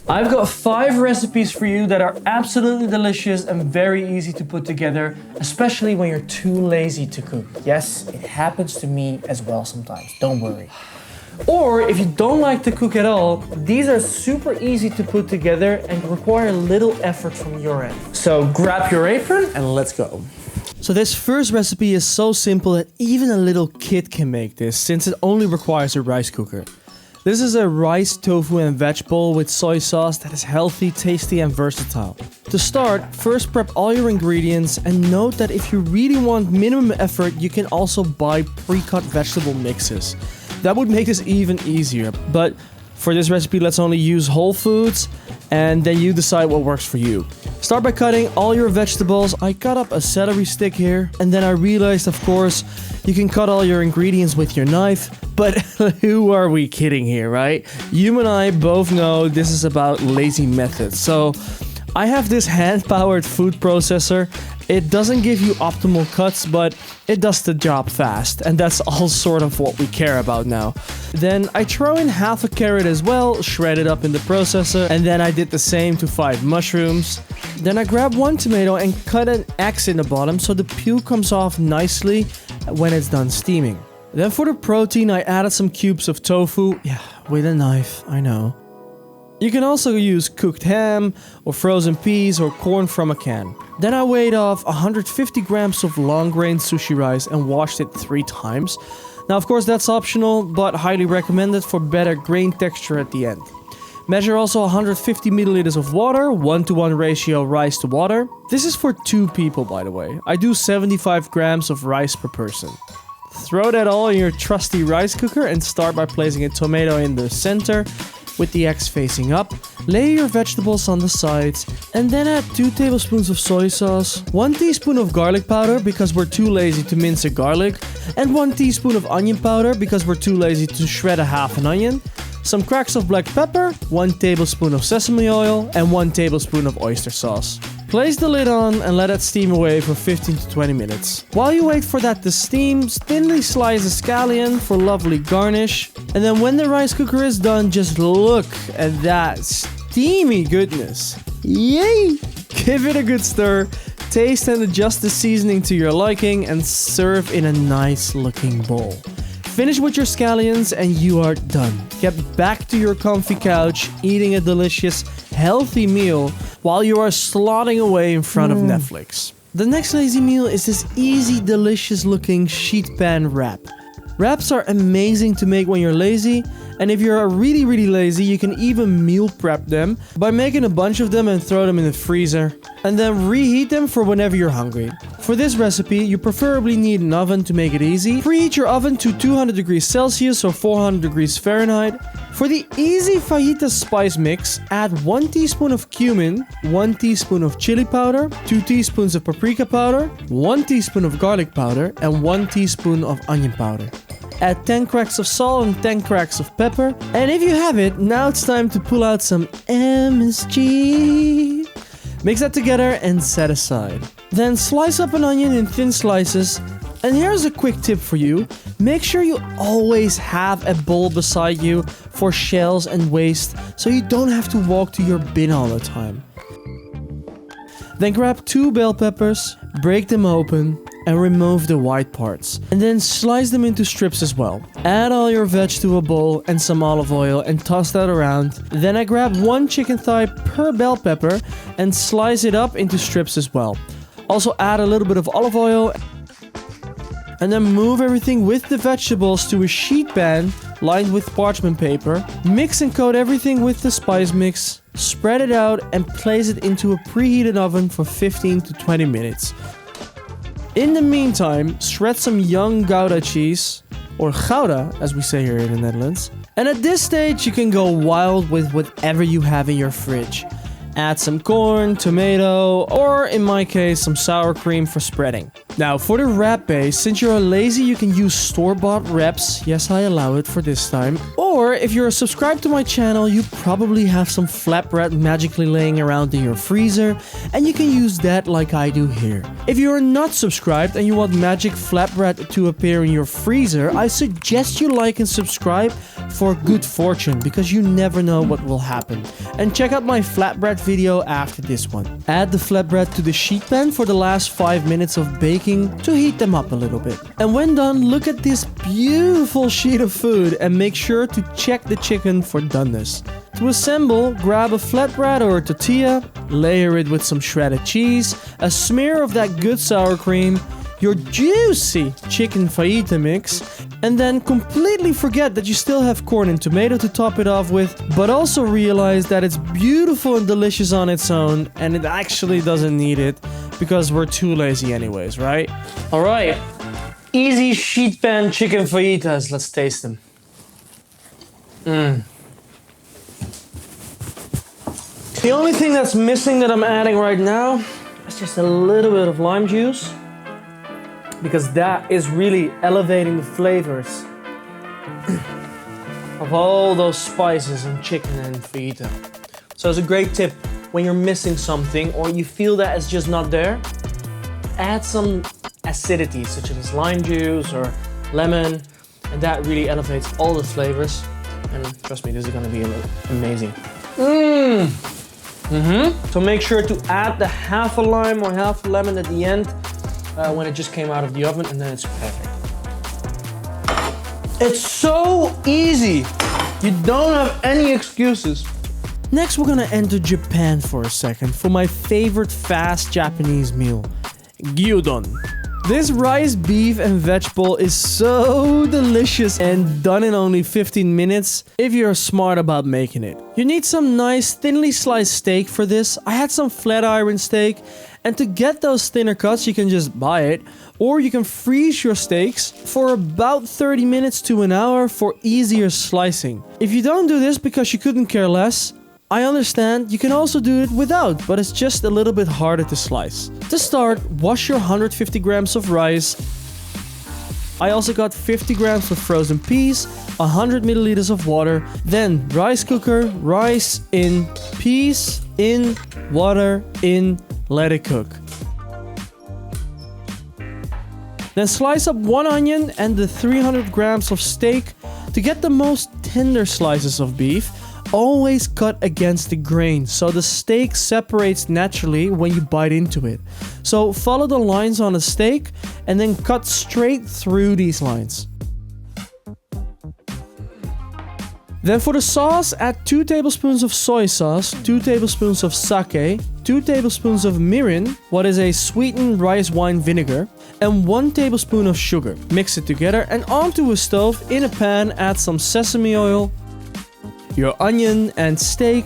I've got 5 recipes for you that are absolutely delicious and very easy to put together, especially when you're too lazy to cook. Yes, it happens to me as well sometimes, don't worry. Or if you don't like to cook at all, these are super easy to put together and require little effort from your end. So grab your apron and let's go. So this first recipe is so simple that even a little kid can make this, since it only requires a rice cooker. This is a rice, tofu and veg bowl with soy sauce that is healthy, tasty and versatile. To start, first prep all your ingredients and note that if you really want minimum effort, you can also buy pre-cut vegetable mixes. That would make this even easier, but for this recipe let's only use whole foods and then you decide what works for you. Start by cutting all your vegetables. I cut up a celery stick here and then I realized, of course, you can cut all your ingredients with your knife, but who are we kidding here, right? You and I both know this is about lazy methods. So I have this hand-powered food processor. It doesn't give you optimal cuts, but it does the job fast, and that's all sort of what we care about now. Then I throw in half a carrot as well, shred it up in the processor, and then I did the same to 5 mushrooms. Then I grab 1 tomato and cut an X in the bottom so the peel comes off nicely when it's done steaming. Then for the protein I added some cubes of tofu, yeah, with a knife, I know. You can also use cooked ham or frozen peas or corn from a can. Then I weighed off 150 grams of long grain sushi rice and washed it 3 times. Now of course that's optional, but highly recommended for better grain texture at the end. Measure also 150 milliliters of water, 1:1 ratio rice to water. This is for 2 people, by the way. I do 75 grams of rice per person. Throw that all in your trusty rice cooker and start by placing a tomato in the center with the X facing up. Lay your vegetables on the sides and then add 2 tablespoons of soy sauce, 1 teaspoon of garlic powder because we're too lazy to mince a garlic, and 1 teaspoon of onion powder because we're too lazy to shred a half an onion, some cracks of black pepper, 1 tablespoon of sesame oil, and 1 tablespoon of oyster sauce. Place the lid on and let it steam away for 15 to 20 minutes. While you wait for that to steam, thinly slice a scallion for lovely garnish. And then when the rice cooker is done, just look at that steamy goodness. Yay! Give it a good stir, taste and adjust the seasoning to your liking, and serve in a nice looking bowl. Finish with your scallions and you are done. Get back to your comfy couch, eating a delicious, healthy meal while you are slotting away in front of Netflix. The next lazy meal is this easy, delicious looking sheet pan wrap. Wraps are amazing to make when you're lazy, and if you're really lazy, you can even meal prep them by making a bunch of them and throw them in the freezer, and then reheat them for whenever you're hungry. For this recipe, you preferably need an oven to make it easy. Preheat your oven to 200 degrees Celsius or 400 degrees Fahrenheit. For the easy fajitas spice mix, add 1 teaspoon of cumin, 1 teaspoon of chili powder, 2 teaspoons of paprika powder, 1 teaspoon of garlic powder, and 1 teaspoon of onion powder. Add 10 cracks of salt and 10 cracks of pepper. And if you have it, now it's time to pull out some MSG. Mix that together and set aside. Then slice up an onion in thin slices. And here's a quick tip for you. Make sure you always have a bowl beside you for shells and waste, so you don't have to walk to your bin all the time. Then grab 2 bell peppers, break them open, and remove the white parts. And then slice them into strips as well. Add all your veg to a bowl and some olive oil and toss that around. Then I grab 1 chicken thigh per bell pepper and slice it up into strips as well. Also add a little bit of olive oil. And then move everything with the vegetables to a sheet pan lined with parchment paper. Mix and coat everything with the spice mix. Spread it out and place it into a preheated oven for 15 to 20 minutes. In the meantime, shred some young Gouda cheese, or Gouda as we say here in the Netherlands. And at this stage you can go wild with whatever you have in your fridge. Add some corn, tomato, or in my case some sour cream for spreading. Now for the wrap base, since you're lazy, you can use store-bought wraps. Yes, I allow it for this time. Or if you're subscribed to my channel, you probably have some flatbread magically laying around in your freezer, and you can use that like I do here. If you are not subscribed and you want magic flatbread to appear in your freezer, I suggest you like and subscribe for good fortune, because you never know what will happen. And check out my flatbread video after this one. Add the flatbread to the sheet pan for the last 5 minutes of baking to heat them up a little bit. And when done, look at this beautiful sheet of food and make sure to check the chicken for doneness. To assemble, grab a flatbread or a tortilla, layer it with some shredded cheese, a smear of that good sour cream, your juicy chicken fajita mix, and then completely forget that you still have corn and tomato to top it off with, but also realize that it's beautiful and delicious on its own, and it actually doesn't need it, because we're too lazy anyways, right? Alright, easy sheet pan chicken fajitas, let's taste them. The only thing that's missing that I'm adding right now is just a little bit of lime juice, because that is really elevating the flavors of all those spices in chicken and fajita. So it's a great tip when you're missing something or you feel that it's just not there, add some acidity such as lime juice or lemon, and that really elevates all the flavors. And trust me, this is gonna be amazing. So make sure to add the half a lime or half a lemon at the end when it just came out of the oven, and then it's perfect. It's so easy. You don't have any excuses. Next, we're gonna enter Japan for a second for my favorite fast Japanese meal, gyudon. This rice, beef and veg bowl is so delicious and done in only 15 minutes if you're smart about making it. You need some nice thinly sliced steak for this. I had some flat iron steak, and to get those thinner cuts you can just buy it, or you can freeze your steaks for about 30 minutes to an hour for easier slicing. If you don't do this because you couldn't care less, I understand, you can also do it without, but it's just a little bit harder to slice. To start, wash your 150 grams of rice. I also got 50 grams of frozen peas, 100 milliliters of water, then rice cooker, rice in, peas in, water in, let it cook. Then slice up 1 onion and the 300 grams of steak. To get the most tender slices of beef, always cut against the grain so the steak separates naturally when you bite into it. So follow the lines on the steak and then cut straight through these lines. Then for the sauce, add 2 tablespoons of soy sauce, 2 tablespoons of sake, 2 tablespoons of mirin, what is a sweetened rice wine vinegar, and 1 tablespoon of sugar. Mix it together and onto a stove. In a pan, add some sesame oil, your onion and steak.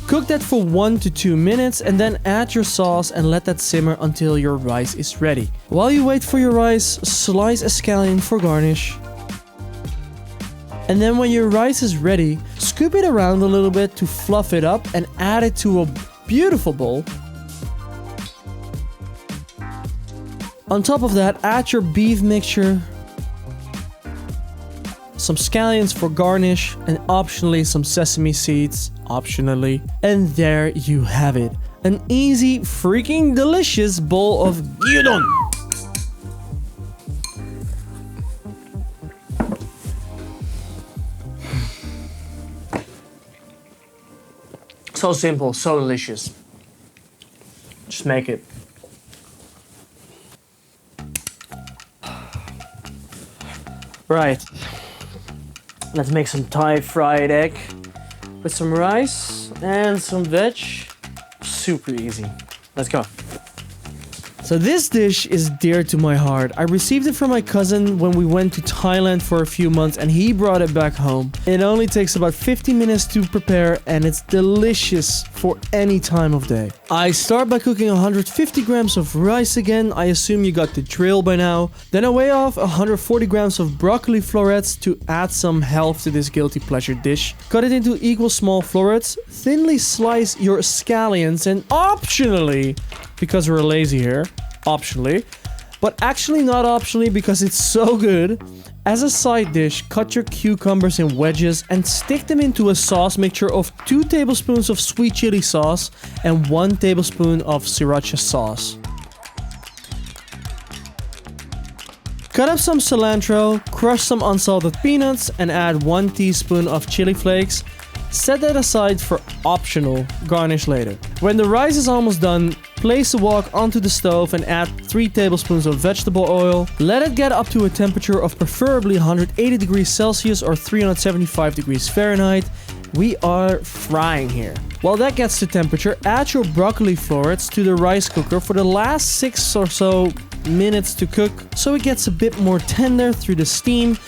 Cook that for 1 to 2 minutes and then add your sauce and let that simmer until your rice is ready. While you wait for your rice, slice a scallion for garnish. And then when your rice is ready, scoop it around a little bit to fluff it up and add it to a beautiful bowl. On top of that, add your beef mixture, some scallions for garnish, and optionally some sesame seeds, optionally. And there you have it. An easy, freaking delicious bowl of gyudon. So simple, so delicious. Just make it. Right. Let's make some Thai fried egg with some rice and some veg. Super easy. Let's go. So this dish is dear to my heart. I received it from my cousin when we went to Thailand for a few months and he brought it back home. It only takes about 50 minutes to prepare and it's delicious for any time of day. I start by cooking 150 grams of rice again. I assume you got the drill by now. Then I weigh off 140 grams of broccoli florets to add some health to this guilty pleasure dish. Cut it into equal small florets. Thinly slice your scallions and optionally, because we're lazy here, optionally, but actually not optionally because it's so good. As a side dish, cut your cucumbers in wedges and stick them into a sauce mixture of 2 tablespoons of sweet chili sauce and 1 tablespoon of sriracha sauce. Cut up some cilantro, crush some unsalted peanuts and add 1 teaspoon of chili flakes. Set that aside for optional garnish later. When the rice is almost done, place the wok onto the stove and add 3 tablespoons of vegetable oil. Let it get up to a temperature of preferably 180 degrees Celsius or 375 degrees Fahrenheit. We are frying here. While that gets to temperature, add your broccoli florets to the rice cooker for the last 6 or so minutes to cook so it gets a bit more tender through the steam,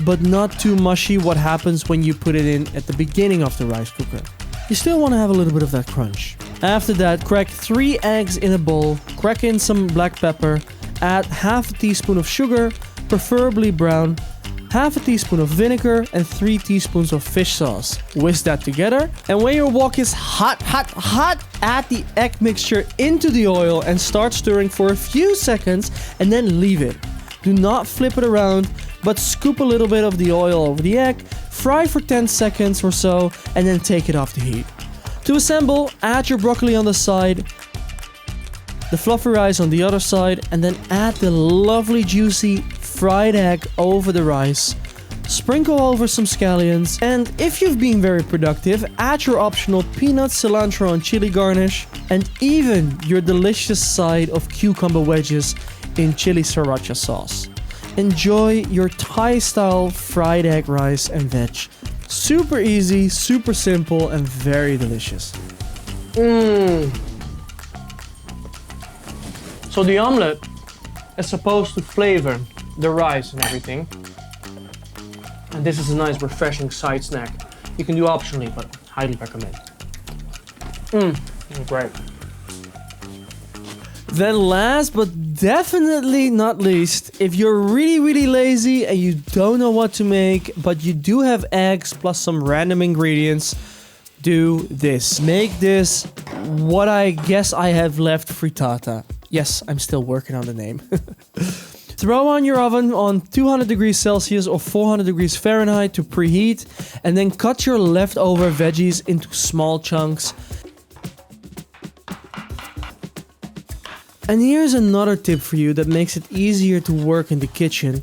but not too mushy. What happens when you put it in at the beginning of the rice cooker. You still want to have a little bit of that crunch. After that, crack 3 eggs in a bowl, crack in some black pepper, add half a teaspoon of sugar, preferably brown, half a teaspoon of vinegar and 3 teaspoons of fish sauce. Whisk that together, and when your wok is hot, add the egg mixture into the oil and start stirring for a few seconds and then leave it. Do not flip it around, but scoop a little bit of the oil over the egg, fry for 10 seconds or so, and then take it off the heat. To assemble, add your broccoli on the side, the fluffy rice on the other side, and then add the lovely juicy fried egg over the rice. Sprinkle over some scallions, and if you've been very productive, add your optional peanuts, cilantro and chili garnish, and even your delicious side of cucumber wedges in chili sriracha sauce. Enjoy your Thai-style fried egg rice and veg. Super easy, super simple, and very delicious. So the omelet is supposed to flavor the rice and everything. And this is a nice refreshing side snack. You can do optionally, but highly recommend. Great. Then last but definitely not least, if you're really lazy and you don't know what to make, but you do have eggs plus some random ingredients, do this. Make this what I guess I have left frittata. Yes, I'm still working on the name. Throw on your oven on 200 degrees Celsius or 400 degrees Fahrenheit to preheat, and then cut your leftover veggies into small chunks. And here's another tip for you that makes it easier to work in the kitchen.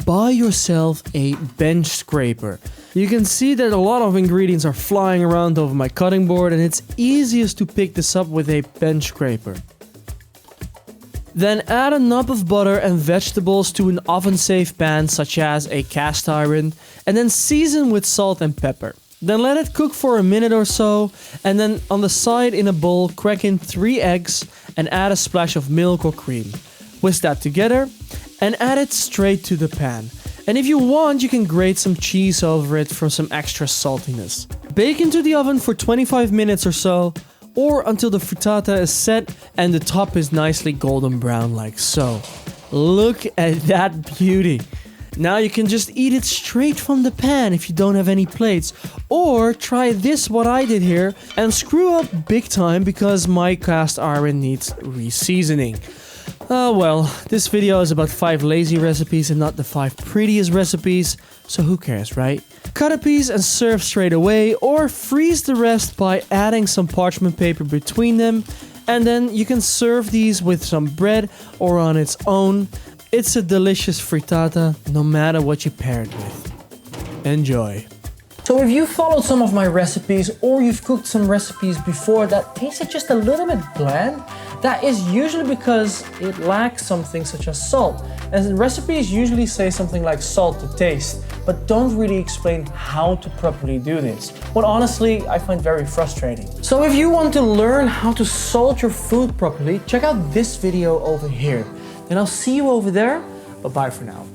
Buy yourself a bench scraper. You can see that a lot of ingredients are flying around over my cutting board, and it's easiest to pick this up with a bench scraper. Then add a knob of butter and vegetables to an oven-safe pan such as a cast iron, and then season with salt and pepper. Then let it cook for a minute or so, and then on the side in a bowl crack in 3 eggs and add a splash of milk or cream. Whisk that together and add it straight to the pan. And if you want, you can grate some cheese over it for some extra saltiness. Bake into the oven for 25 minutes or so, or until the frittata is set and the top is nicely golden brown like so. Look at that beauty. Now you can just eat it straight from the pan if you don't have any plates. Or try this, what I did here, and screw up big time because my cast iron needs reseasoning. Oh well, this video is about 5 lazy recipes and not the 5 prettiest recipes, so who cares, right? Cut a piece and serve straight away, or freeze the rest by adding some parchment paper between them, and then you can serve these with some bread or on its own. It's a delicious frittata, no matter what you pair it with. Enjoy. So if you followed some of my recipes or you've cooked some recipes before that tasted just a little bit bland, that is usually because it lacks something such as salt. And recipes usually say something like salt to taste. but don't really explain how to properly do this. What honestly, I find very frustrating. So if you want to learn how to salt your food properly, check out this video over here. Then I'll see you over there. Bye-bye for now.